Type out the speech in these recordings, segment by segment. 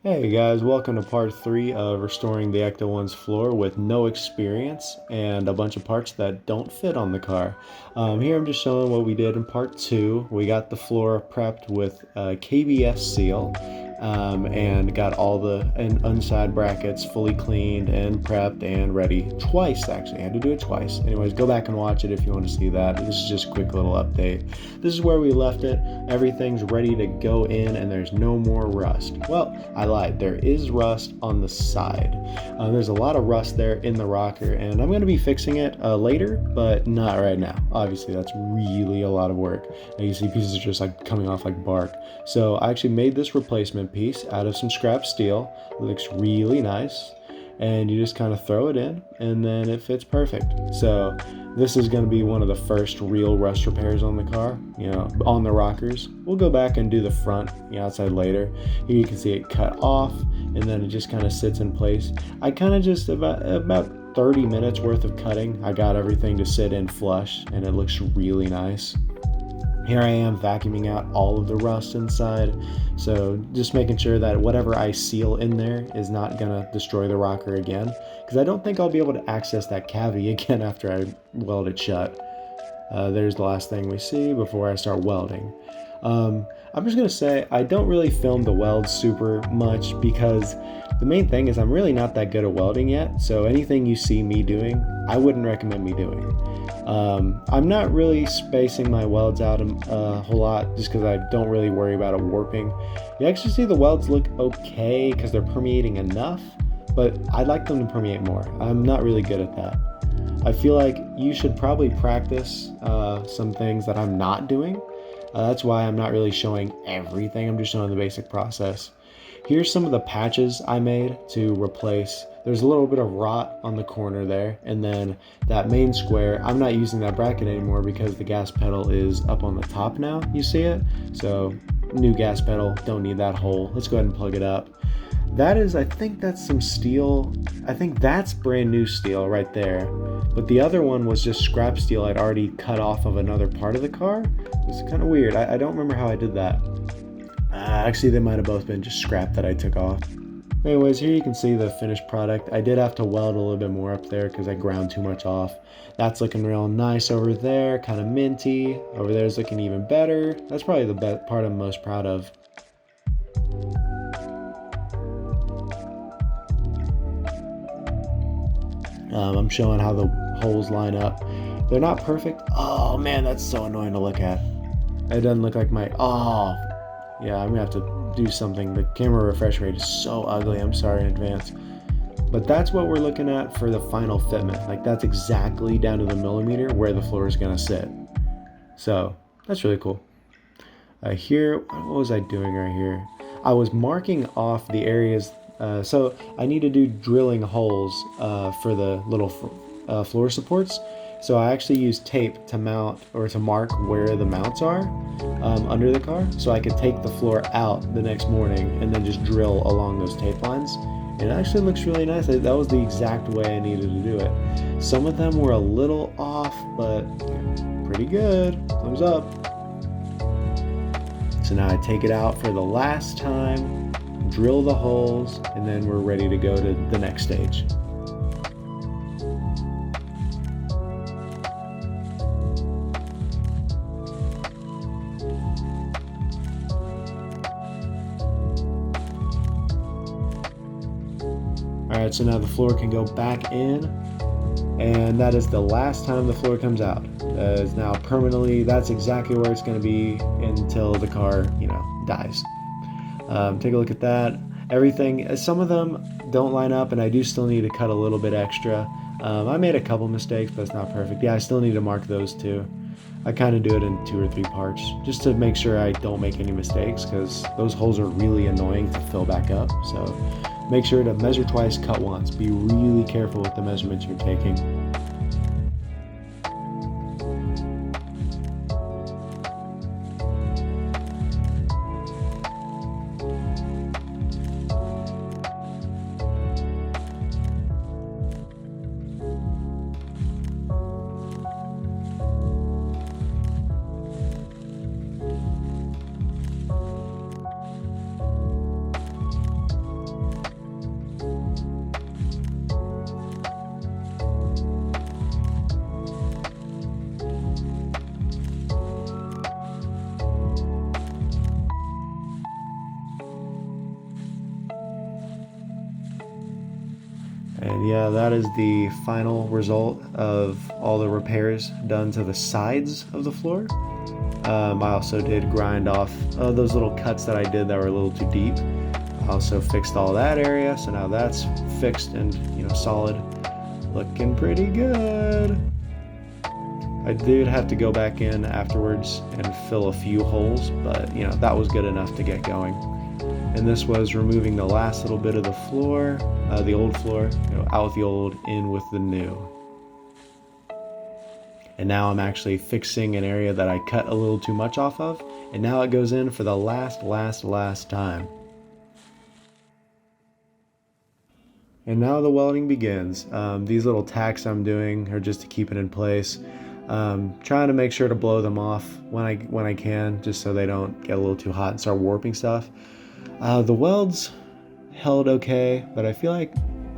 Hey guys, welcome to part 3 of restoring the ECTO-1's floor with no experience and a bunch of parts that don't fit on the car. Here I'm just showing what we did in part 2. We got the floor prepped with KBS seal and got all the inside brackets fully cleaned and prepped and ready twice. Actually, I had to do it twice. Anyways, go back and watch it if you want to see that. This is just a quick little update. This is where we left it. Everything's ready to go in and there's no more rust. Well, I lied. There is rust on the side. There's a lot of rust there in the rocker and I'm going to be fixing it later, but not right now. Obviously, that's really a lot of work. And you see pieces are just like coming off like bark. So I actually made this replacement piece out of some scrap steel. It looks really nice. And you just kind of throw it in and then it fits perfect. So this is going to be one of the first real rust repairs on the car, on the rockers. We'll go back and do the front, outside later. Here you can see it cut off and then it just kind of sits in place. I kind of just about 30 minutes worth of cutting. I got everything to sit in flush and it looks really nice. Here I am vacuuming out all of the rust inside, so just making sure that whatever I seal in there is not going to destroy the rocker again, because I don't think I'll be able to access that cavity again after I weld it shut. There's the last thing we see before I start welding. I'm just going to say I don't really film the welds super much because the main thing is I'm really not that good at welding yet, so anything you see me doing, I wouldn't recommend me doing. I'm not really spacing my welds out a whole lot just because I don't really worry about it warping. You actually see the welds look okay because they're permeating enough, but I'd like them to permeate more. I'm not really good at that. I feel like you should probably practice some things that I'm not doing. That's why I'm not really showing everything. I'm just showing the basic process. Here's some of the patches I made to replace. There's a little bit of rot on the corner there, and then that main square, I'm not using that bracket anymore because the gas pedal is up on the top now, you see it? So new gas pedal, don't need that hole. Let's go ahead and plug it up. That is, I think that's some steel. I think that's brand new steel right there. But the other one was just scrap steel I'd already cut off of another part of the car. It's kind of weird. I don't remember how I did that. Actually, they might have both been just scrap that I took off. Anyways, here you can see the finished product. I did have to weld a little bit more up there because I ground too much off. That's looking real nice over there, kind of minty. Over there is looking even better. That's probably the best part I'm most proud of. I'm showing how the holes line up. They're not perfect. Oh man, that's so annoying to look at. It doesn't look like my, yeah, I'm gonna have to do something. The camera refresh rate is so ugly. I'm sorry in advance. But that's what we're looking at for the final fitment. Like that's exactly down to the millimeter where the floor is gonna sit. So that's really cool. Here, what was I doing right here? I was marking off the areas. So I need to do drilling holes for the little floor supports. So I actually use tape to mount or to mark where the mounts are under the car, so I could take the floor out the next morning and then just drill along those tape lines. And it actually looks really nice. That was the exact way I needed to do it. Some of them were a little off, but pretty good. Thumbs up. So now I take it out for the last time, drill the holes, and then we're ready to go to the next stage. Alright, so now the floor can go back in, and that is the last time the floor comes out. That is now permanently, that's exactly where it's going to be until the car, dies. Take a look at that. Everything, some of them don't line up, and I do still need to cut a little bit extra. I made a couple mistakes, but it's not perfect. Yeah, I still need to mark those too. I kind of do it in 2 or 3 parts, just to make sure I don't make any mistakes, because those holes are really annoying to fill back up. So make sure to measure twice, cut once. Be really careful with the measurements you're taking. And yeah, that is the final result of all the repairs done to the sides of the floor. I also did grind off those little cuts that I did that were a little too deep. I also fixed all that area, so now that's fixed and solid, looking pretty good. I did have to go back in afterwards and fill a few holes, but that was good enough to get going. And this was removing the last little bit of the floor, the old floor, out with the old, in with the new. And now I'm actually fixing an area that I cut a little too much off of, and now it goes in for the last time. And now the welding begins. These little tacks I'm doing are just to keep it in place. Trying to make sure to blow them off when I can, just so they don't get a little too hot and start warping stuff. The welds held okay, but I feel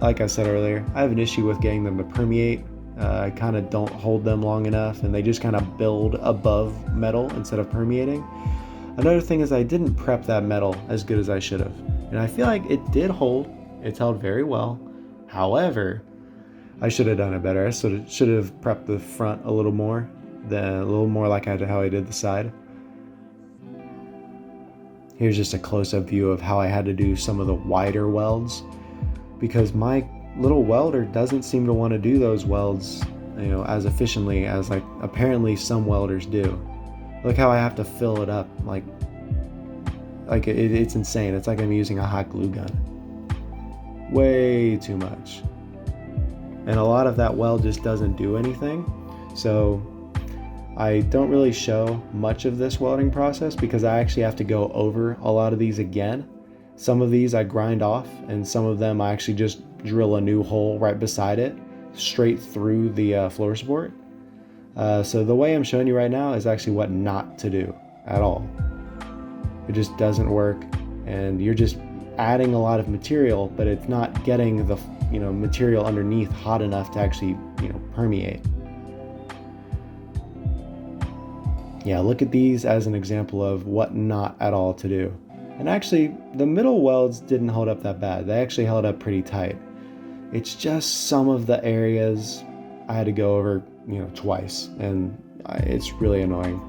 like I said earlier, I have an issue with getting them to permeate. I kind of don't hold them long enough, and they just kind of build above metal instead of permeating. Another thing is I didn't prep that metal as good as I should have, and I feel like it did hold. It's held very well. However, I should have done it better. I should have prepped the front a little more like how I did the side. Here's just a close-up view of how I had to do some of the wider welds, because my little welder doesn't seem to want to do those welds, as efficiently as apparently some welders do. Look how I have to fill it up, it's insane. It's like I'm using a hot glue gun. Way too much. And a lot of that weld just doesn't do anything. So I don't really show much of this welding process because I actually have to go over a lot of these again. Some of these I grind off, and some of them I actually just drill a new hole right beside it, straight through the floor support. So the way I'm showing you right now is actually what not to do at all. It just doesn't work, and you're just adding a lot of material, but it's not getting the material underneath hot enough to actually permeate. Yeah, look at these as an example of what not at all to do. And actually, the middle welds didn't hold up that bad. They actually held up pretty tight. It's just some of the areas I had to go over, twice, and it's really annoying.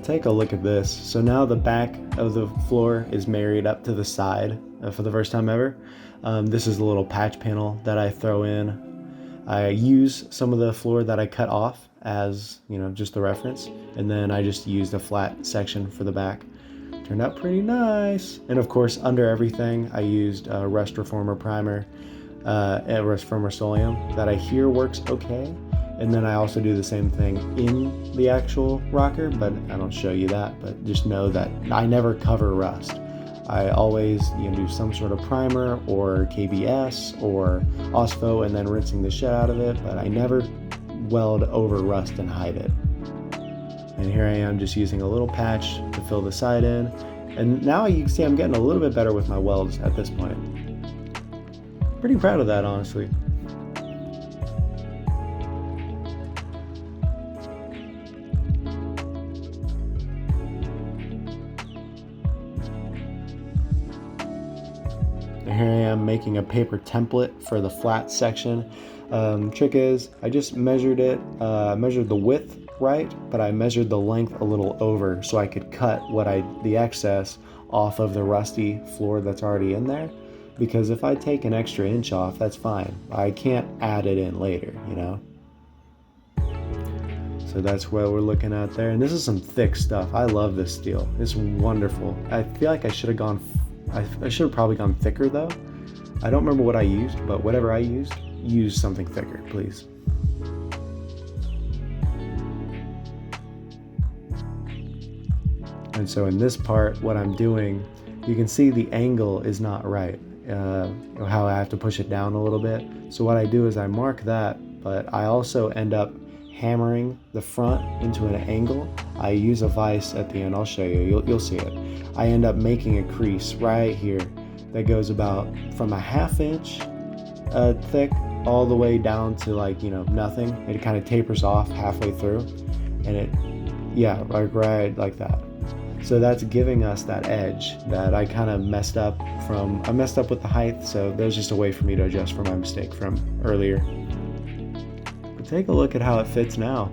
Take a look at this. So now the back of the floor is married up to the side for the first time ever. This is a little patch panel that I throw in. I use some of the floor that I cut off as just a reference, and then I just used a flat section for the back. Turned out pretty nice. And of course, under everything I used Rust Reformer primer at Rust Reformer Solium that I hear works okay. And then I also do the same thing in the actual rocker, but I don't show you that. But just know that I never cover rust. I always do some sort of primer or KBS or OSFO and then rinsing the shit out of it, but I never weld over rust and hide it. And here I am just using a little patch to fill the side in. And now you can see I'm getting a little bit better with my welds at this point. Pretty proud of that, honestly. Here I am making a paper template for the flat section. Trick is, I just measured it, measured the width right, but I measured the length a little over so I could cut the excess off of the rusty floor that's already in there. Because if I take an extra inch off, that's fine. I can't add it in later, So So that's what we're looking at there. And this is some thick stuff. I love this steel. It's wonderful. I feel like I should have gone, I should have probably gone thicker though. I don't remember what I used, but whatever I used, use something thicker, please. And so in this part, what I'm doing, you can see the angle is not right, how I have to push it down a little bit. So what I do is I mark that, but I also end up hammering the front into an angle. I use a vise at the end. I'll show you. You'll see it. I end up making a crease right here that goes about from a 1/2 inch thick all the way down to like, you know, nothing. It kind of tapers off halfway through, and it, yeah, right like that. So that's giving us that edge that I kind of messed up from. I messed up with the height, so there's just a way for me to adjust for my mistake from earlier. But take a look at how it fits now.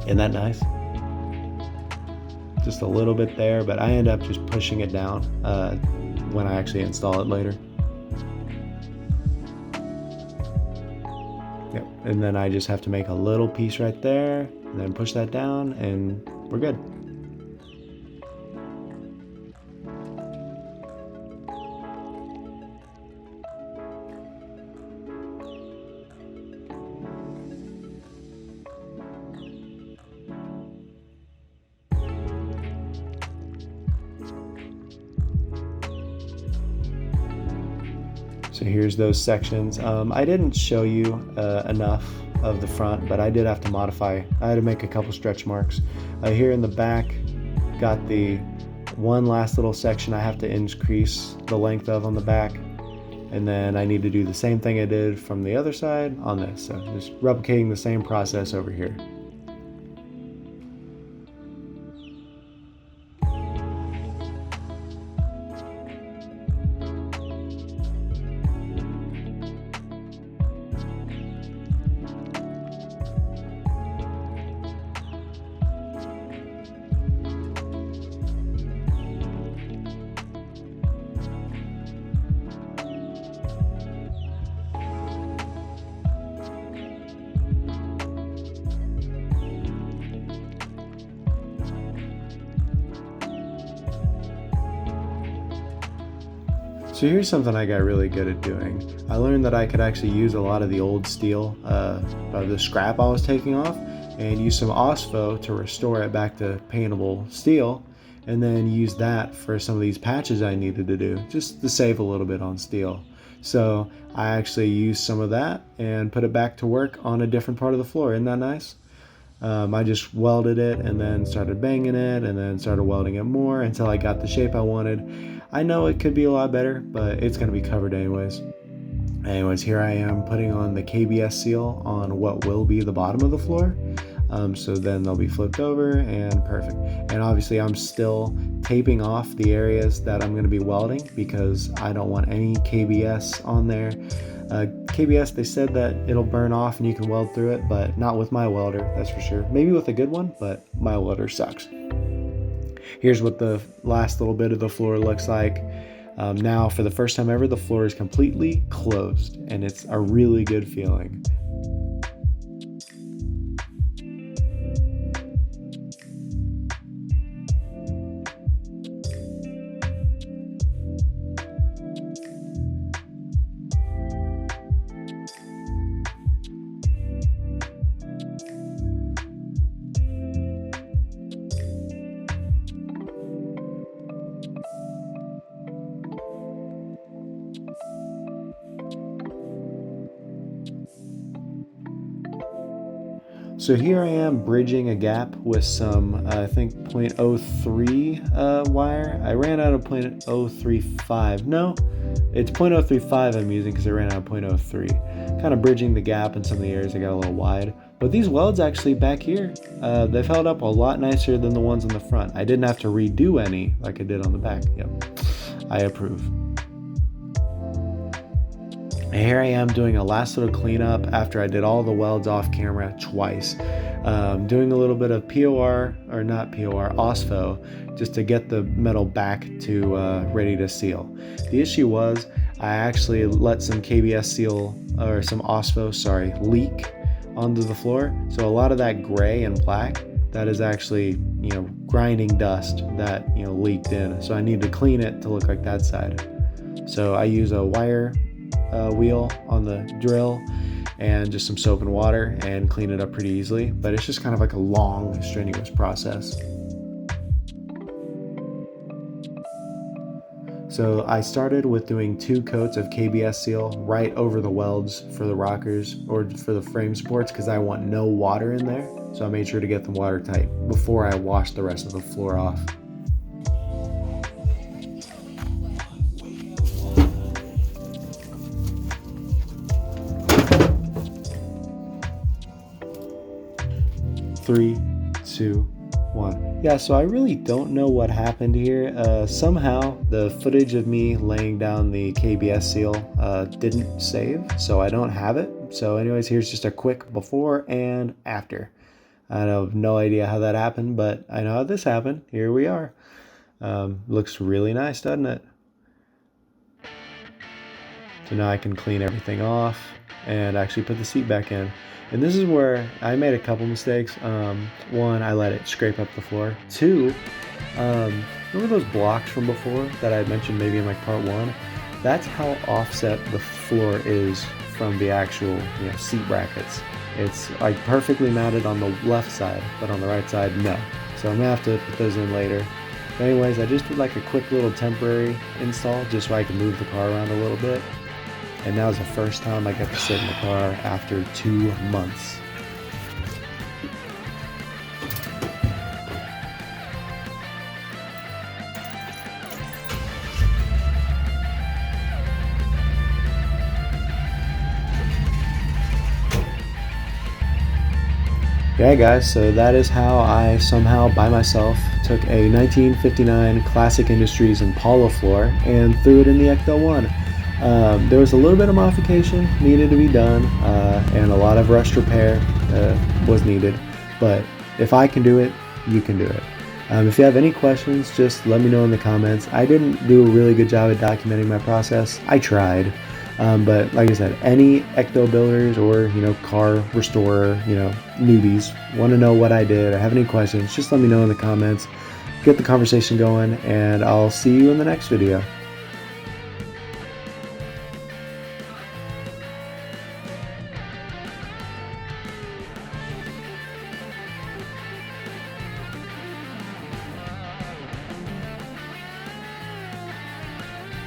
Isn't that nice? Just a little bit there, but I end up just pushing it down when I actually install it later. Yep. And then I just have to make a little piece right there, and then push that down, and we're good. So here's those sections. I didn't show you enough of the front, but I did have to modify. I had to make a couple stretch marks. Here in the back, got the one last little section I have to increase the length of on the back. And then I need to do the same thing I did from the other side on this. So just replicating the same process over here. So here's something I got really good at doing. I learned that I could actually use a lot of the old steel, the scrap I was taking off, and use some OSPO to restore it back to paintable steel, and then use that for some of these patches I needed to do, just to save a little bit on steel. So I actually used some of that and put it back to work on a different part of the floor. Isn't that nice? I just welded it and then started banging it and then started welding it more until I got the shape I wanted. I know it could be a lot better, but it's going to be covered anyways. Anyways, here I am putting on the KBS seal on what will be the bottom of the floor. So then they'll be flipped over and perfect. And obviously I'm still taping off the areas that I'm going to be welding because I don't want any KBS on there. KBS, they said that it'll burn off and you can weld through it, but not with my welder, that's for sure. Maybe with a good one, but my welder sucks. Here's what the last little bit of the floor looks like. Now, for the first time ever, the floor is completely closed, and it's a really good feeling. So here I am bridging a gap with some, I think 0.03 wire. I ran out of 0.035. No, it's 0.035 I'm using because I ran out of 0.03. Kind of bridging the gap in some of the areas that got a little wide. But these welds actually back here, they've held up a lot nicer than the ones on the front. I didn't have to redo any like I did on the back. Yep, I approve. And here I am doing a last little cleanup after I did all the welds off camera twice. Doing a little bit of OSPO, just to get the metal back to ready to seal. The issue was I actually let some KBS seal, or some OSPO, leak onto the floor. So a lot of that gray and black, that is actually, grinding dust that, leaked in. So I need to clean it to look like that side. So I use a wire wheel on the drill and just some soap and water and clean it up pretty easily. But it's just kind of like a long, strenuous process. So I started with doing 2 coats of KBS seal right over the welds for the rockers or for the frame supports because I want no water in there. So I made sure to get them watertight before I washed the rest of the floor off. Three, 2, 1. Yeah, so I really don't know what happened here. Somehow the footage of me laying down the KBS seal didn't save, so I don't have it. So anyways, here's just a quick before and after. I have no idea how that happened, but I know how this happened. Here we are. Looks really nice, doesn't it? So now I can clean everything off and actually put the seat back in. And this is where I made a couple mistakes. 1, I let it scrape up the floor. 2, remember those blocks from before that I mentioned maybe in like part 1? That's how offset the floor is from the actual seat brackets. It's like perfectly matted on the left side, but on the right side, no. So I'm gonna have to put those in later. But anyways, I just did like a quick little temporary install just so I can move the car around a little bit. And now is the first time I get to sit in the car after 2 months. Yeah guys, so that is how I somehow by myself took a 1959 Classic Industries Impala floor and threw it in the ECTO-1. There was a little bit of modification needed to be done and a lot of rust repair was needed, but if I can do it, you can do it. If you have any questions, just let me know in the comments. I didn't do a really good job at documenting my process. I tried. But like I said, any ECTO builders or, car restorer, newbies want to know what I did or have any questions, just let me know in the comments. Get the conversation going, and I'll see you in the next video.